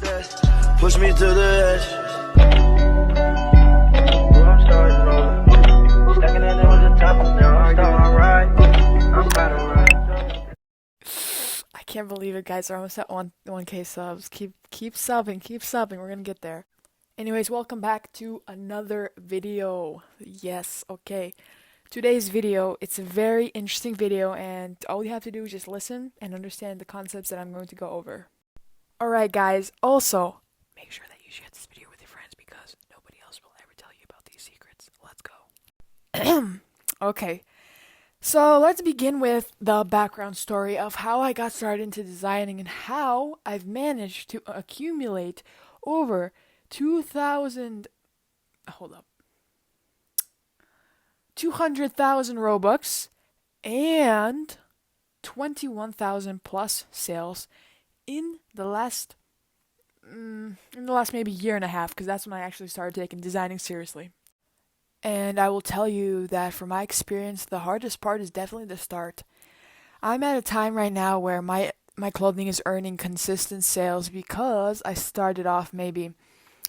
Push me to the edge. I'm starting over. Stacking in there with the top, now I'm starting alright. I'm kinda right. I can't believe it, guys. We're almost at 1K subs. Keep subbing, keep subbing. We're gonna get there. Anyways, welcome back to another video. Yes, okay. Today's video, it's a very interesting video, and all you have to do is just listen and understand the concepts that I'm going to go over. Alright, guys. Also, make sure that you share this video with your friends because nobody else will ever tell you about these secrets. Let's go. Okay. So let's begin with the background story of how I got started into designing and how I've managed to accumulate over 2,000, hold up, 200,000 Robux and 21,000 plus sales in the last maybe year and a half, because that's when I actually started taking designing seriously. And I will tell you that from my experience, the hardest part is definitely the start. I'm at a time right now where my clothing is earning consistent sales because I started off maybe,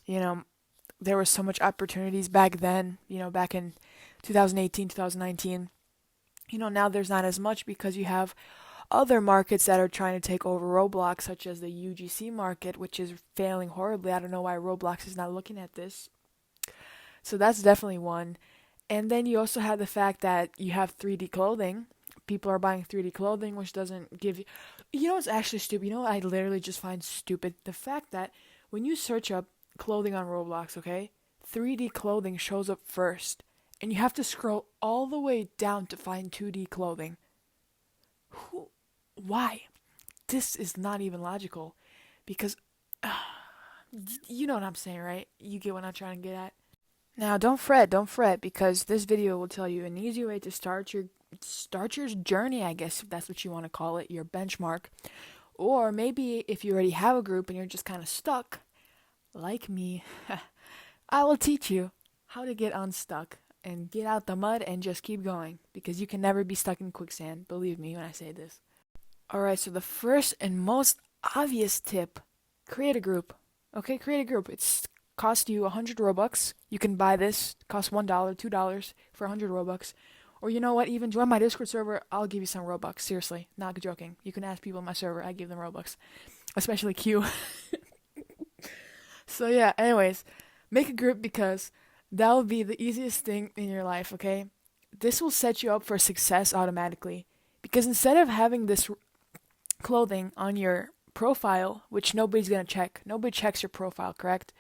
there was so much opportunities back then, back in 2018, 2019. Now there's not as much because you have other markets that are trying to take over Roblox, such as the UGC market, which is failing horribly. I don't know why Roblox is not looking at this. So that's definitely one. And then you also have the fact that you have 3D clothing. People are buying 3D clothing, which doesn't give you... It's actually stupid. I literally just find stupid the fact that when you search up clothing on Roblox, okay, 3D clothing shows up first. And you have to scroll all the way down to find 2D clothing. Why? This is not even logical. Because... you know what I'm saying, right? You get what I'm trying to get at? Now, don't fret, because this video will tell you an easy way to start your journey, I guess, if that's what you want to call it, your benchmark. Or maybe if you already have a group and you're just kind of stuck, like me, I will teach you how to get unstuck and get out the mud and just keep going, because you can never be stuck in quicksand, believe me when I say this. Alright, so the first and most obvious tip, create a group. Okay, create a group. It's cost you 100 Robux. You can buy this. It costs $1, $2 for 100 Robux. Or you know what? Even join my Discord server. I'll give you some Robux. Seriously, not joking. You can ask people on my server. I give them Robux, especially Q. So yeah. Anyways, make a group because that will be the easiest thing in your life. Okay, this will set you up for success automatically. Because instead of having this clothing on your profile, which nobody's gonna check. Nobody checks your profile, correct?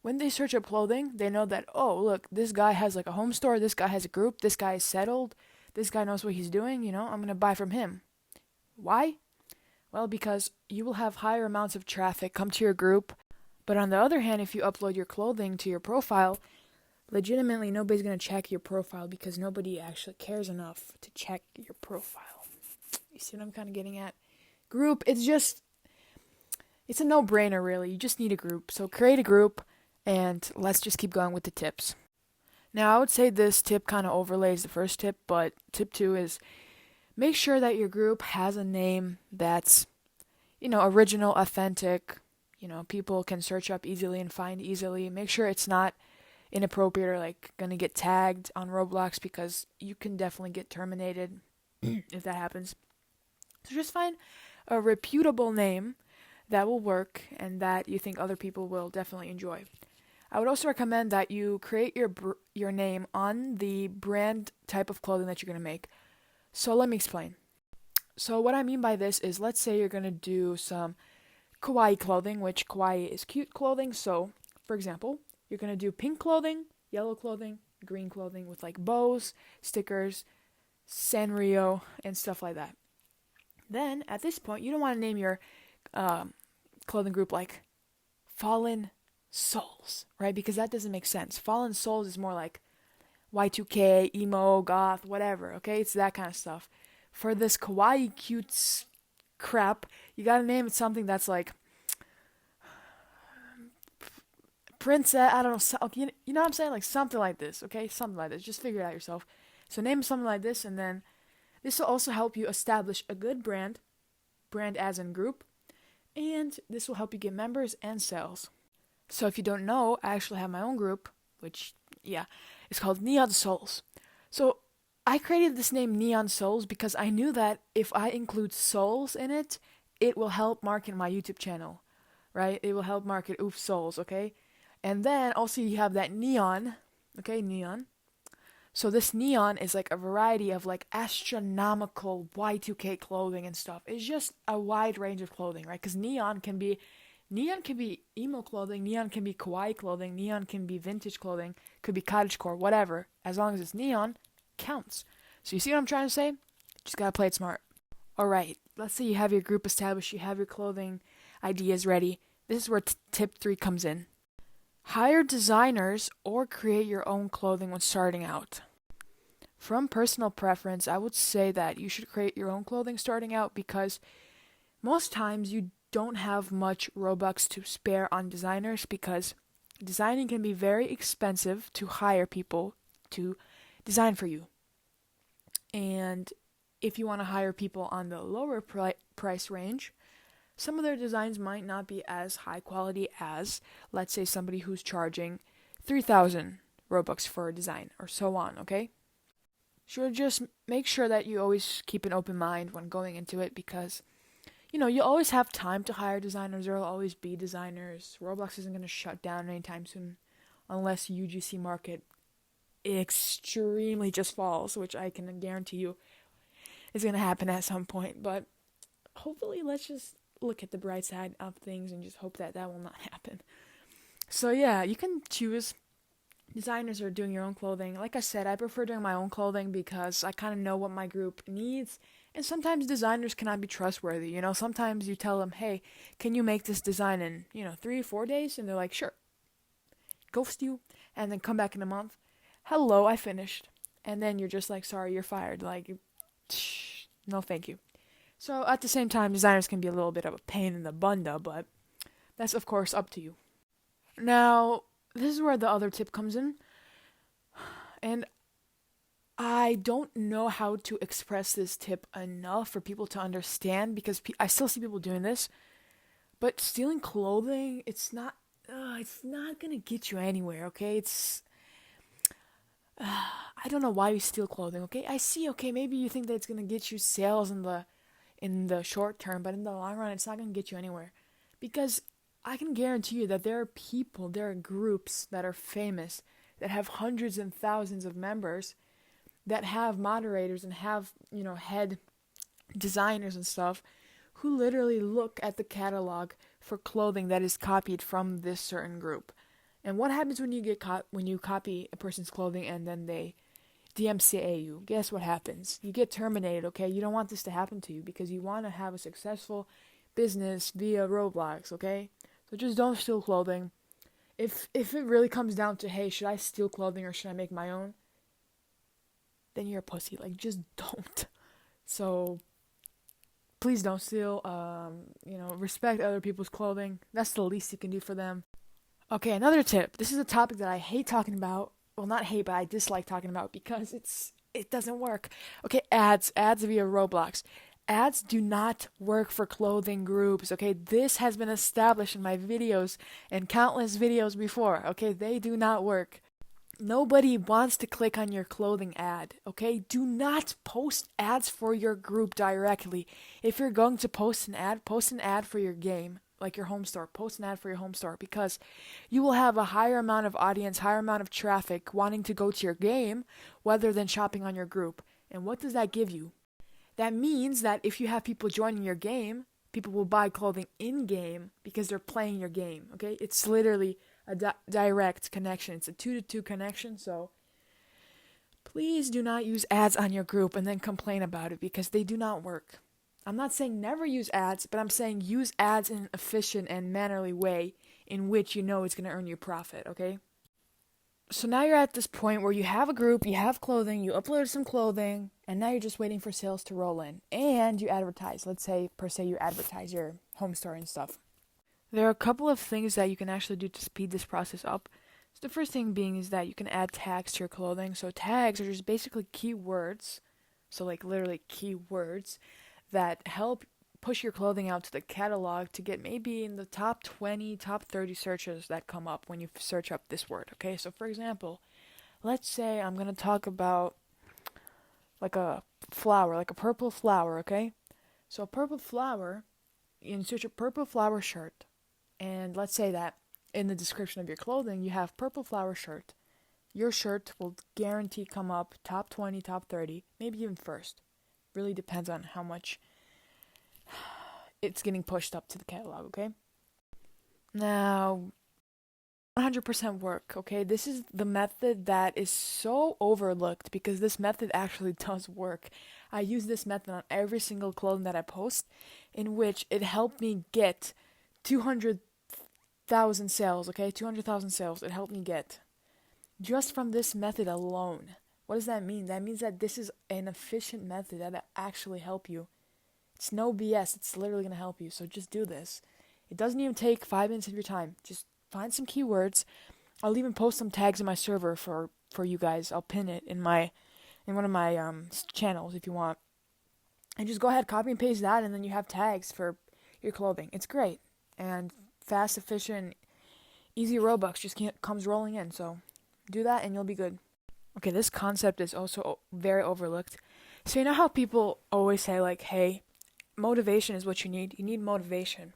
When they search up clothing, they know that, oh, look, this guy has like a home store, this guy has a group, this guy is settled, this guy knows what he's doing, I'm going to buy from him. Why? Well, because you will have higher amounts of traffic come to your group, but on the other hand, if you upload your clothing to your profile, legitimately nobody's going to check your profile because nobody actually cares enough to check your profile. You see what I'm kind of getting at? Group, it's a no-brainer, really. You just need a group. So create a group. And let's just keep going with the tips. Now, I would say this tip kind of overlays the first tip, but tip 2 is make sure that your group has a name that's, original, authentic, people can search up easily and find easily. Make sure it's not inappropriate or like going to get tagged on Roblox because you can definitely get terminated if that happens. So just find a reputable name that will work and that you think other people will definitely enjoy. I would also recommend that you create your name on the brand type of clothing that you're going to make. So let me explain. So what I mean by this is, let's say you're going to do some kawaii clothing, which kawaii is cute clothing. So, for example, you're going to do pink clothing, yellow clothing, green clothing with like bows, stickers, Sanrio, and stuff like that. Then, at this point, you don't want to name your clothing group like Fallen Souls, right? Because that doesn't make sense. Fallen Souls is more like Y2K, emo, goth, whatever, okay? It's that kind of stuff. For this kawaii cute crap, you gotta name it something that's like princess, I don't know, you know what I'm saying? Like something like this, okay? Something like this. Just figure it out yourself. So name something like this, and then this will also help you establish a good brand as in group, and this will help you get members and sales. So if you don't know, I actually have my own group, which, yeah, it's called Neon Souls. So I created this name Neon Souls because I knew that if I include souls in it, it will help market my YouTube channel, right? It will help market Oof Souls, okay? And then also you have that neon, okay, neon. So this neon is like a variety of like astronomical Y2K clothing and stuff. It's just a wide range of clothing, right? Because neon can be emo clothing, neon can be kawaii clothing, neon can be vintage clothing, could be cottagecore, whatever. As long as it's neon, counts. So you see what I'm trying to say? Just gotta play it smart. Alright, let's say you have your group established, you have your clothing ideas ready. This is where tip 3 comes in. Hire designers or create your own clothing when starting out. From personal preference, I would say that you should create your own clothing starting out because most times you don't have much Robux to spare on designers because designing can be very expensive to hire people to design for you. And if you want to hire people on the lower price range, some of their designs might not be as high quality as, let's say, somebody who's charging 3,000 Robux for a design or so on, okay? Sure, just make sure that you always keep an open mind when going into it because, you always have time to hire designers. There will always be designers. Roblox isn't going to shut down anytime soon unless UGC market extremely just falls, which I can guarantee you is going to happen at some point. But hopefully, let's just look at the bright side of things and just hope that will not happen. So yeah, you can choose designers or doing your own clothing. Like I said, I prefer doing my own clothing because I kind of know what my group needs. And sometimes designers cannot be trustworthy. Sometimes you tell them, hey, can you make this design in, 3 or 4 days? And they're like, sure. Ghost you. And then come back in a month. Hello, I finished. And then you're just like, sorry, you're fired. Like, no thank you. So at the same time, designers can be a little bit of a pain in the bunda, but that's of course up to you. Now, this is where the other tip comes in. And I don't know how to express this tip enough for people to understand because I still see people doing this. But stealing clothing, it's not gonna get you anywhere, okay? I don't know why you steal clothing, okay? I see, okay, maybe you think that it's gonna get you sales in the short term, but in the long run, it's not gonna get you anywhere. Because I can guarantee you that there are groups that are famous, that have hundreds and thousands of members, that have moderators and have, head designers and stuff, who literally look at the catalog for clothing that is copied from this certain group. And what happens when you copy a person's clothing and then they DMCA you? Guess what happens? You get terminated, okay? You don't want this to happen to you because you want to have a successful business via Roblox, okay? So just don't steal clothing. If it really comes down to, hey, should I steal clothing or should I make my own? Then you're a pussy. Like, just don't. So please don't steal. Respect other people's clothing. That's the least you can do for them. Okay, another tip. This is a topic that I hate talking about. Well, not hate, but I dislike talking about because it doesn't work. Okay, ads via Roblox. Ads do not work for clothing groups, okay? This has been established in my videos and countless videos before, okay? They do not work. Nobody wants to click on your clothing ad, okay? Do not post ads for your group directly. If you're going to post an ad for your game, like your home store. Post an ad for your home store because you will have a higher amount of audience, higher amount of traffic wanting to go to your game rather than shopping on your group. And what does that give you? That means that if you have people joining your game, people will buy clothing in-game because they're playing your game, okay? It's literally a direct connection. It's a 2-to-2 connection, so please do not use ads on your group and then complain about it because they do not work. I'm not saying never use ads, but I'm saying use ads in an efficient and mannerly way in which you know it's going to earn you profit, okay? So now you're at this point where you have a group, you have clothing, you uploaded some clothing, and now you're just waiting for sales to roll in. And you advertise. Let's say, per se, you advertise your home store and stuff. There are a couple of things that you can actually do to speed this process up. So the first thing being is that you can add tags to your clothing. So tags are just basically keywords, so like literally keywords, that help push your clothing out to the catalog to get maybe in the top 20, top 30 searches that come up when you search up this word, okay? So for example, let's say I'm going to talk about like a flower, like a purple flower, okay? So a purple flower, you can search a purple flower shirt, and let's say that in the description of your clothing you have purple flower shirt. Your shirt will guarantee come up top 20, top 30, maybe even first. Really depends on how much it's getting pushed up to the catalog, okay? Now, 100% work, okay? This is the method that is so overlooked because this method actually does work. I use this method on every single clothing that I post, in which it helped me get 200,000 sales, okay? 200,000 sales it helped me get. Just from this method alone. What does that mean? That means that this is an efficient method that actually help you. It's no BS. It's literally going to help you. So just do this. It doesn't even take 5 minutes of your time. Just find some keywords. I'll even post some tags in my server for you guys. I'll pin it in one of my channels if you want. And just go ahead, copy and paste that, and then you have tags for your clothing. It's great. And fast, efficient, easy Robux just comes rolling in. So do that and you'll be good. Okay, this concept is also very overlooked. So you know how people always say like, hey, motivation is what you need. You need motivation.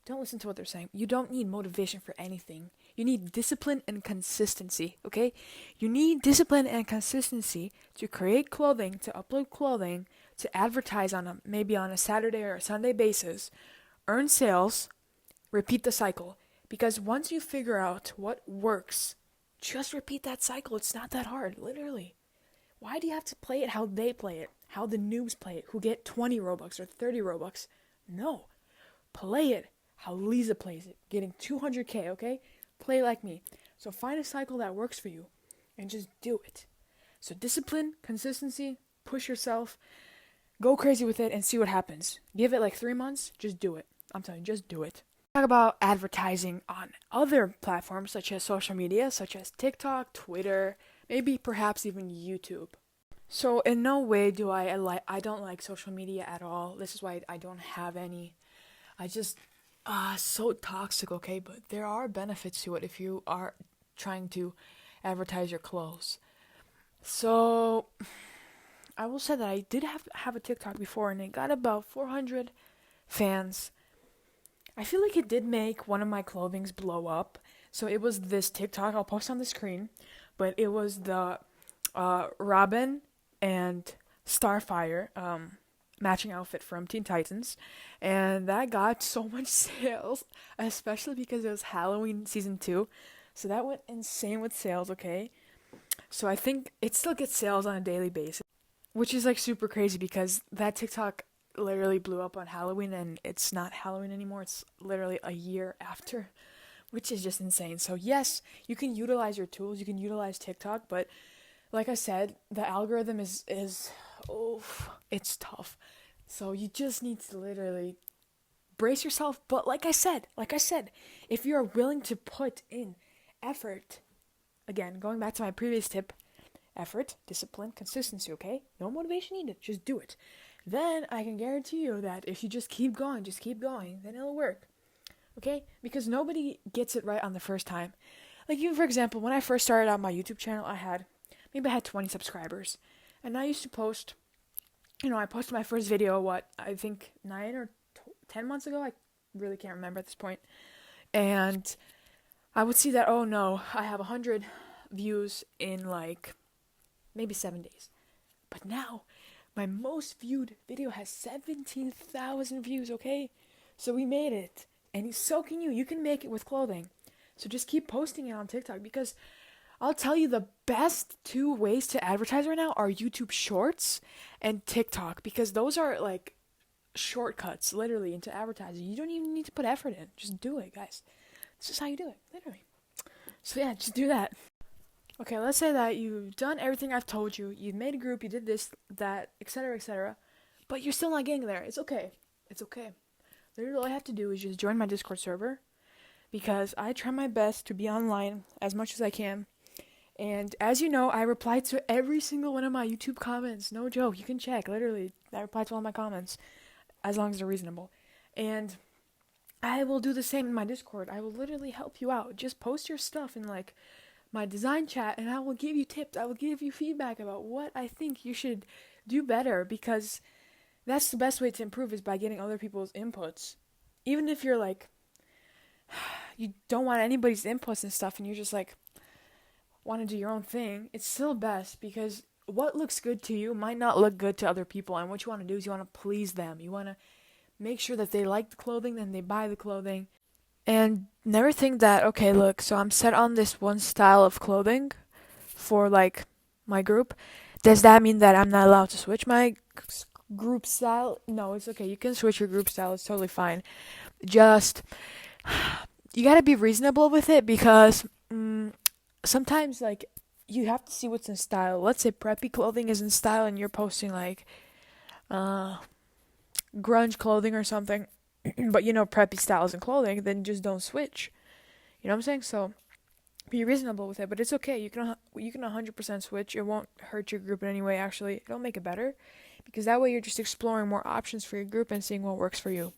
Don't listen to what they're saying. You don't need motivation for anything. You need discipline and consistency, okay? You need discipline and consistency to create clothing, to upload clothing, to advertise on maybe on a Saturday or a Sunday basis, earn sales, repeat the cycle. Because once you figure out what works, just repeat that cycle. It's not that hard, literally. Why do you have to play it how they play it? How the noobs play it, who get 20 Robux or 30 Robux? No. Play it how Lisa plays it, getting 200k, okay? Play like me. So find a cycle that works for you and just do it. So discipline, consistency, push yourself, go crazy with it and see what happens. Give it like 3 months, just do it. I'm telling you, just do it. Talk about advertising on other platforms such as social media, such as TikTok, Twitter, maybe perhaps even YouTube. So in no way do I don't like social media at all. This is why I don't have any. I just so toxic, okay? But there are benefits to it if you are trying to advertise your clothes. So I will say that I did have a TikTok before and it got about 400 fans. I feel like it did make one of my clothings blow up. So it was this TikTok, I'll post on the screen, but it was the Robin and Starfire matching outfit from Teen Titans, and that got so much sales, especially because it was Halloween season 2, so that went insane with sales, okay? So I think it still gets sales on a daily basis, which is like super crazy because that TikTok literally blew up on Halloween and it's not Halloween anymore. It's literally a year after, which is just insane. So yes, you can utilize your tools, you can utilize TikTok, but like I said, the algorithm is it's tough. So you just need to literally brace yourself. But like I said, if you're willing to put in effort, again, going back to my previous tip, effort, discipline, consistency, okay? No motivation needed, just do it. Then I can guarantee you that if you just keep going, then it'll work. Okay? Because nobody gets it right on the first time. Like even for example, when I first started out my YouTube channel, I had 20 subscribers. And I used to post, I posted my first video, I think 9 or 10 months ago? I really can't remember at this point. And I would see that, oh no, I have 100 views in like maybe 7 days. But now, my most viewed video has 17,000 views, okay? So we made it. And so can you. You can make it with clothing. So just keep posting it on TikTok because I'll tell you the best 2 ways to advertise right now are YouTube Shorts and TikTok because those are like shortcuts literally into advertising. You don't even need to put effort in. Just do it, guys. This is how you do it, literally. So yeah, just do that. Okay, let's say that you've done everything I've told you. You've made a group, you did this, that, etc., but you're still not getting there. It's okay. It's okay. Literally all I have to do is just join my Discord server because I try my best to be online as much as I can. And as you know, I reply to every single one of my YouTube comments. No joke. You can check. Literally, I reply to all my comments. as long as they're reasonable. And I will do the same in my Discord. I will literally help you out. Just post your stuff in like my design chat, and I will give you tips. I will give you feedback about what I think you should do better, because that's the best way to improve, is by getting other people's inputs. Even if you're like, you don't want anybody's inputs and stuff, and you're just like, want to do your own thing, it's still best, because what looks good to you might not look good to other people, and what you want to do is you want to please them. You want to make sure that they like the clothing, then they buy the clothing. And never think that, okay, look, so I'm set on this one style of clothing for like my group. Does that mean that I'm not allowed to switch my group style? No, it's okay. You can switch your group style. It's totally fine. Just, you gotta be reasonable with it, because sometimes, like, you have to see what's in style. Let's say preppy clothing is in style and you're posting like grunge clothing or something, but preppy styles and clothing, then just don't switch. You know what I'm saying? So be reasonable with it, but it's okay. You can 100% switch. It won't hurt your group in any way. Actually, it'll make it better, because that way you're just exploring more options for your group and seeing what works for you.